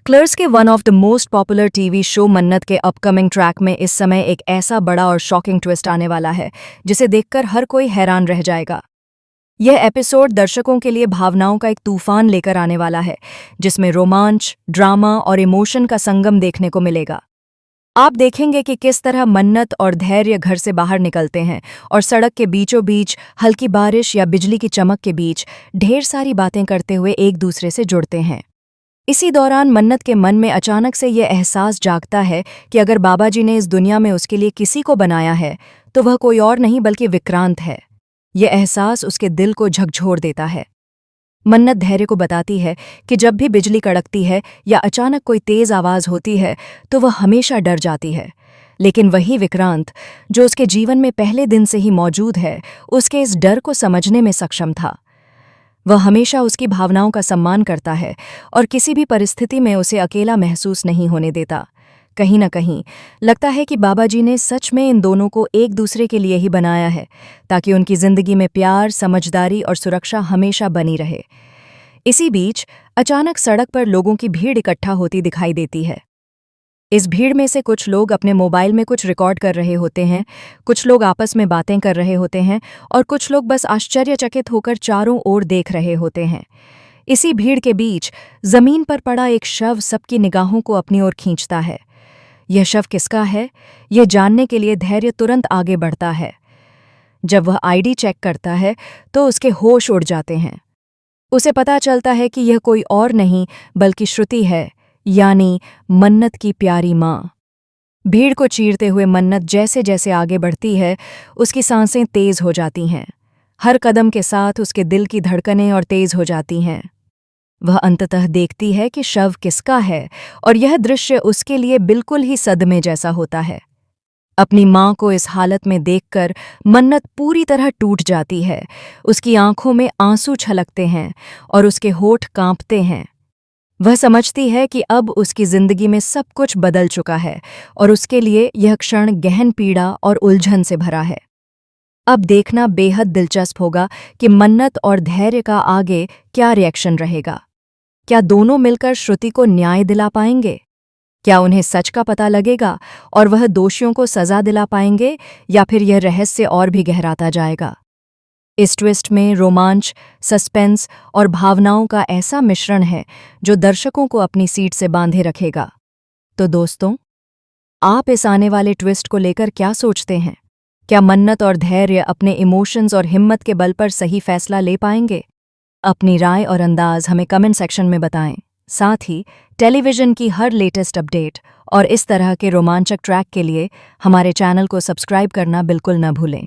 Clerks के one of the most popular TV show मन्नत के अपकमिंग ट्रैक में इस समय एक ऐसा बड़ा और शॉकिंग ट्विस्ट आने वाला है जिसे देखकर हर कोई हैरान रह जाएगा। यह एपिसोड दर्शकों के लिए भावनाओं का एक तूफान लेकर आने वाला है, जिसमें रोमांच, ड्रामा और इमोशन का संगम देखने को मिलेगा। आप देखेंगे कि किस तरह मन्नत और धैर्य घर से बाहर निकलते हैं और सड़क के बीचों बीच हल्की बारिश या बिजली की चमक के बीच ढेर सारी बातें करते हुए एक दूसरे से जुड़ते हैं। इसी दौरान मन्नत के मन में अचानक से यह एहसास जागता है कि अगर बाबा जी ने इस दुनिया में उसके लिए किसी को बनाया है तो वह कोई और नहीं बल्कि विक्रांत है। यह एहसास उसके दिल को झकझोर देता है। मन्नत धैर्य को बताती है कि जब भी बिजली कड़कती है या अचानक कोई तेज आवाज होती है तो वह हमेशा डर जाती है, लेकिन वही विक्रांत जो उसके जीवन में पहले दिन से ही मौजूद है, उसके इस डर को समझने में सक्षम था। वह हमेशा उसकी भावनाओं का सम्मान करता है और किसी भी परिस्थिति में उसे अकेला महसूस नहीं होने देता। कहीं न कहीं लगता है कि बाबा जी ने सच में इन दोनों को एक दूसरे के लिए ही बनाया है, ताकि उनकी जिंदगी में प्यार, समझदारी और सुरक्षा हमेशा बनी रहे। इसी बीच अचानक सड़क पर लोगों की भीड़ इकट्ठा होती दिखाई देती है। इस भीड़ में से कुछ लोग अपने मोबाइल में कुछ रिकॉर्ड कर रहे होते हैं, कुछ लोग आपस में बातें कर रहे होते हैं और कुछ लोग बस आश्चर्यचकित होकर चारों ओर देख रहे होते हैं। इसी भीड़ के बीच जमीन पर पड़ा एक शव सबकी निगाहों को अपनी ओर खींचता है। यह शव किसका है, यह जानने के लिए धैर्य तुरंत आगे बढ़ता है। जब वह आईडी चेक करता है तो उसके होश उड़ जाते हैं। उसे पता चलता है कि यह कोई और नहीं बल्कि श्रुति है, यानी मन्नत की प्यारी माँ। भीड़ को चीरते हुए मन्नत जैसे जैसे आगे बढ़ती है, उसकी सांसें तेज हो जाती हैं। हर कदम के साथ उसके दिल की धड़कनें और तेज हो जाती हैं। वह अंततः देखती है कि शव किसका है और यह दृश्य उसके लिए बिल्कुल ही सदमे जैसा होता है। अपनी माँ को इस हालत में देखकर मन्नत पूरी तरह टूट जाती है। उसकी आंखों में आंसू छलकते हैं और उसके होठ कांपते हैं। वह समझती है कि अब उसकी जिंदगी में सब कुछ बदल चुका है और उसके लिए यह क्षण गहन पीड़ा और उलझन से भरा है। अब देखना बेहद दिलचस्प होगा कि मन्नत और धैर्य का आगे क्या रिएक्शन रहेगा। क्या दोनों मिलकर श्रुति को न्याय दिला पाएंगे? क्या उन्हें सच का पता लगेगा और वह दोषियों को सजा दिला पाएंगे, या फिर यह रहस्य और भी गहराता जाएगा? इस ट्विस्ट में रोमांच, सस्पेंस और भावनाओं का ऐसा मिश्रण है जो दर्शकों को अपनी सीट से बांधे रखेगा। तो दोस्तों, आप इस आने वाले ट्विस्ट को लेकर क्या सोचते हैं? क्या मन्नत और धैर्य अपने इमोशंस और हिम्मत के बल पर सही फैसला ले पाएंगे? अपनी राय और अंदाज हमें कमेंट सेक्शन में बताएं। साथ ही टेलीविजन की हर लेटेस्ट अपडेट और इस तरह के रोमांचक ट्रैक के लिए हमारे चैनल को सब्सक्राइब करना बिल्कुल न भूलें।